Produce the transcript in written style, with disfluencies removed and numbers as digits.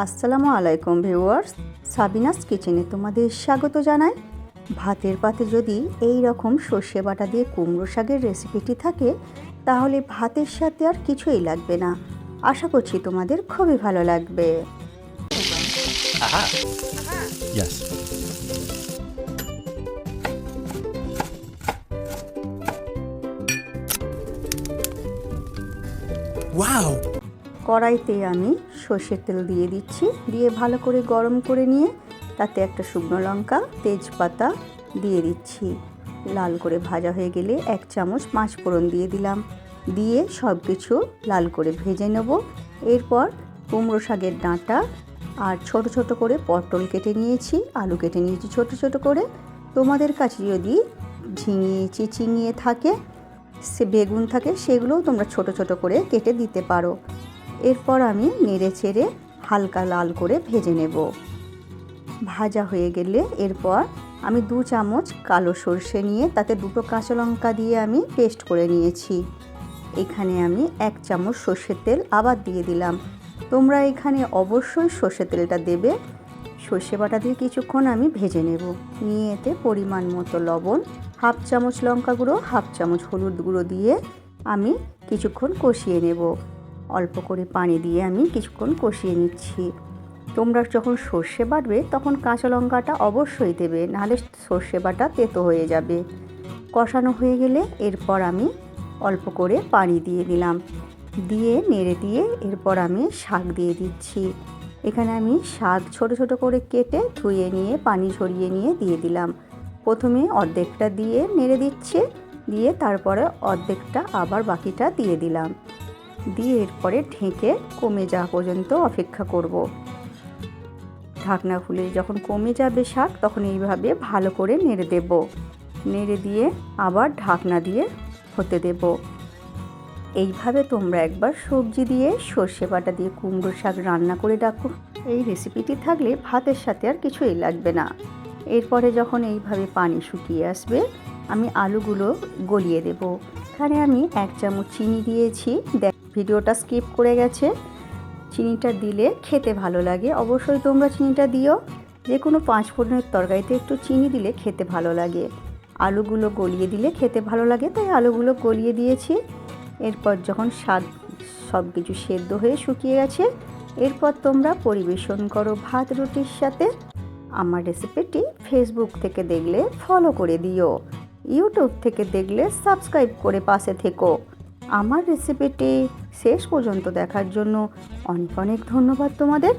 আসসালামু আলাইকুম viewers, Sabinus কিচেনে তোমাদের স্বাগত জানাই। ভাতের পাতে যদি এই রকম সর্ষে বাটা দিয়ে কুমড়ো শাকের রেসিপিটি থাকে তাহলে ভাতের সাথে আর কিছুই লাগবে না। আশা করছি তোমাদের খুবই ভালো লাগবে। Aha. Yes. Wow. কড়াইতে আমি সর্ষের তেল দিয়ে দিচ্ছি, দিয়ে ভালো করে গরম করে নিয়ে তাতে একটা শুকনো লঙ্কা, তেজপাতা দিয়ে দিচ্ছি। লাল করে ভাজা হয়ে গেলে 1 চামচ পাঁচফোড়ন দিয়ে দিলাম, দিয়ে সব কিছু লাল করে ভেজে নেব। এরপর কুমড়ো শাকের ডাঁটা আর ছোট ছোট করে পটল কেটে নিয়েছি, আলু কেটে নিয়েছি ছোট ছোট করে। তোমাদের কাছে যদি ঝিঙে চিচিঙে থাকে, সে বেগুন থাকে, সেগুলোও তোমরা ছোট ছোট করে কেটে দিতে পারো। এরপর আমি নেড়ে চেড়ে হালকা লাল করে ভেজে নেব। ভাজা হয়ে গেলে এরপর আমি 2 চামচ কালো সর্ষে নিয়ে তাতে 2টো কাঁচা লঙ্কা দিয়ে আমি পেস্ট করে নিয়েছি। এখানে আমি 1 চামচ সর্ষের তেল আবার দিয়ে দিলাম। তোমরা এখানে অবশ্যই সর্ষের তেলটা দেবে। সর্ষে বাটা দিয়ে কিছুক্ষণ আমি ভেজে নেব। নিয়ে এতে পরিমাণ মতো লবণ, 1/2 চামচ লঙ্কা গুঁড়ো, 1/2 চামচ হলুদ গুঁড়ো দিয়ে আমি কিছুক্ষণ কষিয়ে নেব। অল্প করে পানি দিয়ে আমি কিছুক্ষণ কষিয়ে নিচ্ছি। তোমরা যখন সর্ষে বাটবে তখন কাঁচা লঙ্কাটা অবশ্যই দেবে, নাহলে সর্ষে বাটা তেতো হয়ে যাবে। কষানো হয়ে গেলে এরপর আমি অল্প করে পানি দিয়ে দিলাম, দিয়ে নেড়ে দিয়ে এরপর আমি শাক দিয়ে দিচ্ছি। এখানে আমি শাক ছোট ছোট করে কেটে ধুয়ে নিয়ে পানি ঝরিয়ে নিয়ে দিয়ে দিলাম। প্রথমে অর্ধেকটা দিয়ে নেড়ে দিচ্ছি, দিয়ে তারপরে অর্ধেকটা আবার বাকিটা দিয়ে দিলাম, দিয়ে এরপরে ঢেকে কমে যাওয়া পর্যন্ত অপেক্ষা করব। ঢাকনা খুলে যখন কমে যাবে শাক তখন এইভাবে ভালো করে নেড়ে দেব। নেড়ে দিয়ে আবার ঢাকনা দিয়ে হতে দেব। এইভাবে তোমরা একবার সবজি দিয়ে সর্ষে বাটা দিয়ে কুমড়ো শাক রান্না করে দেখো। এই রেসিপিটি থাকলে ভাতের সাথে আর কিছুই লাগবে না। এরপরে যখন এইভাবে পানি শুকিয়ে আসবে আমি আলুগুলো গলিয়ে দেব। এখানে আমি 1 চামচ চিনি দিয়েছি। ভিডিওটা স্কিপ করে গেছে। চিনিটা দিলে খেতে ভালো লাগে, অবশ্যই তোমরা চিনিটা দিও। যে কোনো পাঁচফোড়নের তরকারিতে একটু চিনি দিলে খেতে ভালো লাগে। আলুগুলো গলিয়ে দিলে খেতে ভালো লাগে, তাই আলুগুলো গলিয়ে দিয়েছি। এরপর যখন সব কিছু সেদ্ধ হয়ে শুকিয়ে গেছে এরপর তোমরা পরিবেশন করো ভাত রুটির সাথে। আমার রেসিপিটি ফেসবুক থেকে দেখলে ফলো করে দিও, ইউটিউব থেকে দেখলে সাবস্ক্রাইব করে পাশে থেকো। আমার রেসিপিটি শেষ পর্যন্ত দেখার জন্য অনেক অনেক ধন্যবাদ তোমাদের।